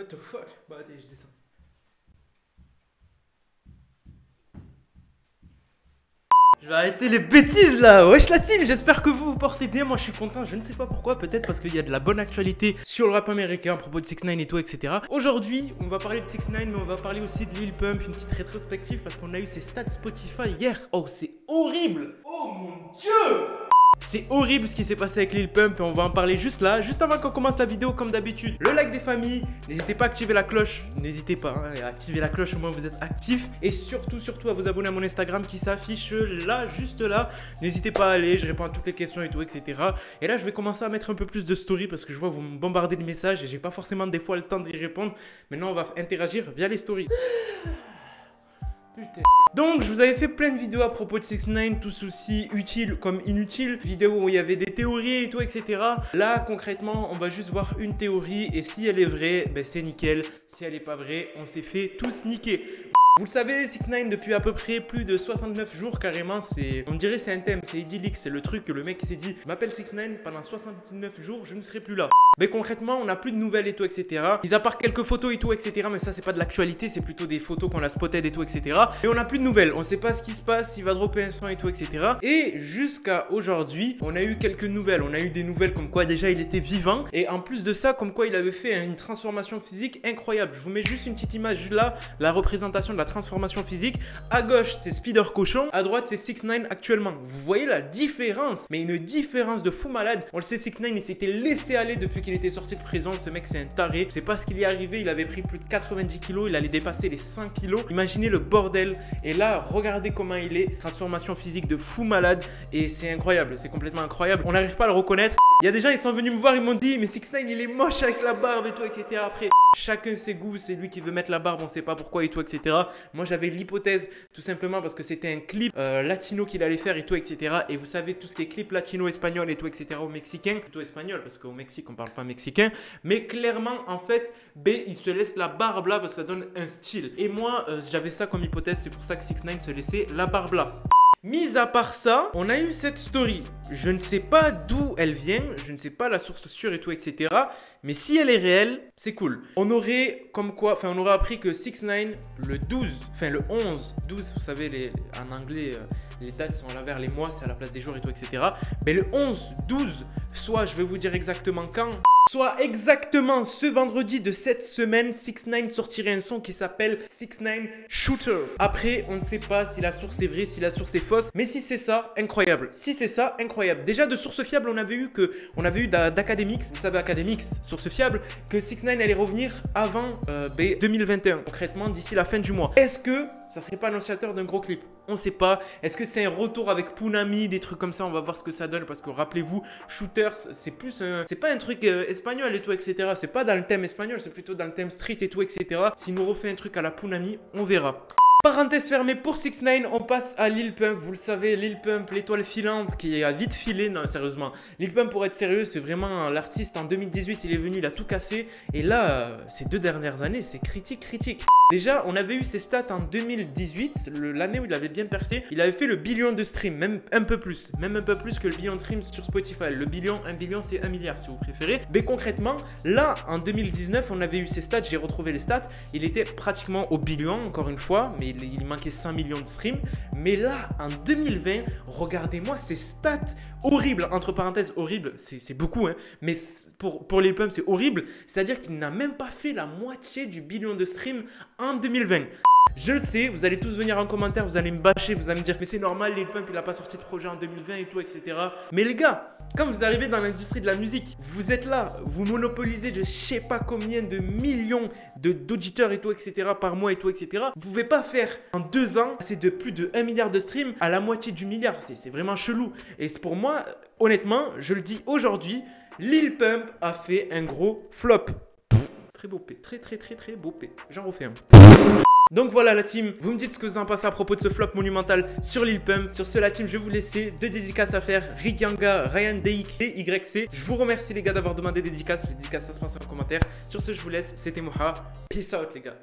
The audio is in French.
What the fuck? Bah attends, je descends. Je vais arrêter les bêtises là. Wesh la team, j'espère que vous vous portez bien. Moi je suis content, je ne sais pas pourquoi. Peut-être parce qu'il y a de la bonne actualité sur le rap américain à propos de 6ix9ine et tout, etc. Aujourd'hui, on va parler de 6ix9ine, mais on va parler aussi de Lil Pump. Une petite rétrospective parce qu'on a eu ses stats Spotify hier. Oh, c'est horrible. Oh mon dieu. C'est horrible ce qui s'est passé avec Lil Pump et on va en parler juste là, juste avant qu'on commence la vidéo comme d'habitude. Le like des familles, n'hésitez pas à activer la cloche, n'hésitez pas à activer la cloche, au moins vous êtes actifs. Et surtout à vous abonner à mon Instagram qui s'affiche là, juste là. N'hésitez pas à aller, je réponds à toutes les questions et tout, etc. Et là je vais commencer à mettre un peu plus de story parce que je vois vous me bombardez de messages et j'ai pas forcément des fois le temps d'y répondre. Maintenant on va interagir via les stories. Putain. Donc je vous avais fait plein de vidéos à propos de 6ix9ine, tous aussi utiles comme inutiles, vidéos où il y avait des théories et tout, etc. Là concrètement on va juste voir une théorie et si elle est vraie, ben c'est nickel. Si elle est pas vraie, on s'est fait tous niquer. Vous le savez, 6ix9ine depuis à peu près plus de 69 jours carrément, on dirait c'est un thème, c'est idyllique, c'est le truc que le mec s'est dit, je m'appelle 6ix9ine, pendant 69 jours je ne serai plus là. Mais concrètement on n'a plus de nouvelles et tout, etc. Mis à part quelques photos et tout, etc. Mais ça c'est pas de l'actualité, c'est plutôt des photos qu'on a spotted et tout, etc. Et on n'a plus de nouvelles, on sait pas ce qui se passe, s'il va dropper un son et tout, etc. Et jusqu'à aujourd'hui, on a eu quelques nouvelles, on a eu des nouvelles comme quoi déjà il était vivant. Et en plus de ça, comme quoi il avait fait une transformation physique incroyable. Je vous mets juste une petite image là, la représentation de la transformation physique. À gauche c'est Spider Cochon, à droite c'est 6ix9ine actuellement. Vous voyez la différence, mais une différence de fou malade. On le sait, 6ix9ine il s'était laissé aller depuis qu'il était sorti de prison. Ce mec c'est un taré, je sais pas ce qu'il y est arrivé, il avait pris plus de 90 kilos, il allait dépasser les 100 kilos. Imaginez le bordel. Et là regardez comment il est, transformation physique de fou malade. Et c'est incroyable, c'est complètement incroyable. On n'arrive pas à le reconnaître. Il y a des gens, ils sont venus me voir, ils m'ont dit mais 6ix9ine il est moche avec la barbe et tout, etc. Après chacun ses goûts, c'est lui qui veut mettre la barbe, on sait pas pourquoi et tout, etc. Moi j'avais l'hypothèse tout simplement parce que c'était un clip latino qu'il allait faire et tout, etc. Et vous savez tout ce qui est clip latino, espagnol et tout, etc. au mexicain, plutôt espagnol parce qu'au Mexique on parle pas mexicain. Mais clairement en fait il se laisse la barbe là parce que ça donne un style. Et moi j'avais ça comme hypothèse, c'est pour ça que 6ix9ine se laissait la barbe là. Mis à part ça, on a eu cette story. Je ne sais pas d'où elle vient, je ne sais pas la source sûre et tout, etc. Mais si elle est réelle, c'est cool. On aurait comme quoi, on aurait appris que 6ix9ine, le 12, le 11, 12, vous savez, en anglais, les dates sont à l'envers, les mois, c'est à la place des jours et tout, etc. Mais le 11, 12, soit je vais vous dire exactement quand, soit exactement ce vendredi de cette semaine, 6ix9ine sortirait un son qui s'appelle 6ix9ine Shooters. Après, on ne sait pas si la source est vraie, si la source est fausse, mais si c'est ça, incroyable. Si c'est ça, incroyable. Déjà de source fiable, on avait eu d'Academix, vous savez Academix, source fiable, que 6ix9ine allait revenir avant 2021, concrètement d'ici la fin du mois. Est-ce que ça serait pas annonciateur d'un gros clip? On sait pas. Est-ce que c'est un retour avec Punami, des trucs comme ça? On va voir ce que ça donne parce que rappelez-vous, Shooters, c'est plus c'est pas un truc espagnol et tout, etc. C'est pas dans le thème espagnol, c'est plutôt dans le thème street et tout, etc. S'il nous refait un truc à la Punami, on verra. Parenthèse fermée pour 6ix9ine, on passe à Lil Pump. Vous le savez, Lil Pump, l'étoile filante qui a vite filé. Non, sérieusement. Lil Pump, pour être sérieux, c'est vraiment l'artiste. En 2018, il est venu, il a tout cassé. Et là, ces 2 dernières années, c'est critique. Déjà, on avait eu ses stats en 2018, l'année où il avait bien percé. Il avait fait le billion de streams, même un peu plus que le billion de streams sur Spotify. Le billion, 1 billion, c'est 1 milliard si vous préférez. Mais concrètement, là, en 2019, on avait eu ses stats, j'ai retrouvé les stats. Il était pratiquement au billion, encore une fois, mais il manquait 5 millions de streams. Mais là, en 2020, regardez-moi ces stats horribles. Entre parenthèses, horribles, c'est beaucoup, hein. Mais pour Lil Pump, c'est horrible. C'est-à-dire qu'il n'a même pas fait la moitié du billion de streams en 2020. Je le sais, vous allez tous venir en commentaire, vous allez me bâcher, vous allez me dire mais c'est normal, Lil Pump il a pas sorti de projet en 2020 et tout, etc. Mais les gars, quand vous arrivez dans l'industrie de la musique, vous êtes là, vous monopolisez de je sais pas combien de millions d'auditeurs et tout, etc. par mois et tout, etc. Vous pouvez pas faire en 2 ans, c'est de plus de 1 milliard de streams à la moitié du milliard. C'est vraiment chelou. Et pour moi, honnêtement, je le dis aujourd'hui, Lil Pump a fait un gros flop. Très beau P, très beau P. J'en refais un. Donc voilà la team, vous me dites ce que vous en pensez à propos de ce flop monumental sur Lil Pump. Sur ce la team, je vais vous laisser 2 dédicaces à faire, Rick Yanga, Ryan DX et YC. Je vous remercie les gars d'avoir demandé des dédicaces, les dédicaces ça se passe en commentaire. Sur ce je vous laisse, c'était Moha, peace out les gars.